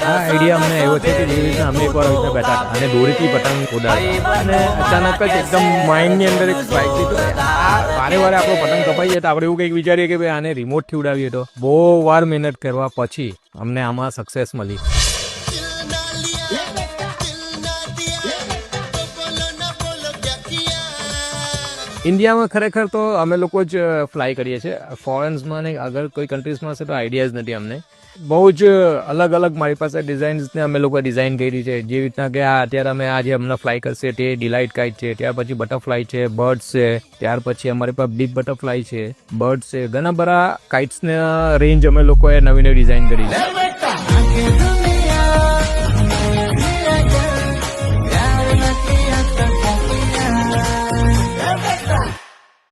Idea અમને એવો છે કે જેવી રીતના અમે એકવાર આવી રીતના બેઠા હતા અને દોરીથી પતંગ ઉડાડતા અને અચાનક જ એકદમ માઇન્ડની અંદર એક સ્ટ્રાઇક થઈ તો વારે વારે આપણો પતંગ કપાઈ જાય તો આપણે એવું કંઈક વિચારીએ કે ભાઈ આને રિમોટથી ઉડાવીએ તો બહુ વાર મહેનત કરવા પછી અમને આમાં સક્સેસ મળી. ઇન્ડિયામાં ખરેખર તો અમે લોકો જ ફ્લાય કરીએ છીએ. ફોરેન્સમાં ને અગર કોઈ કન્ટ્રીઝમાં હશે તો આઈડિયા જ નથી અમને. બહુ જ અલગ અલગ મારી પાસે ડિઝાઇન્સને અમે લોકો ડિઝાઇન કરી છે. જેવી રીતના કે અત્યારે અમે આજે હમણાં ફ્લાય કરશે તે ડિલાઇટ કાઇટ છે, ત્યાર પછી બટરફ્લાય છે, બર્ડ્સ છે, ત્યાર પછી અમારી પાસે ડીપ બટરફ્લાય છે, બર્ડ્સ છે, ઘણા બધા કાઇટ્સના રેન્જ અમે લોકોએ નવી નવી ડિઝાઇન કરી છે.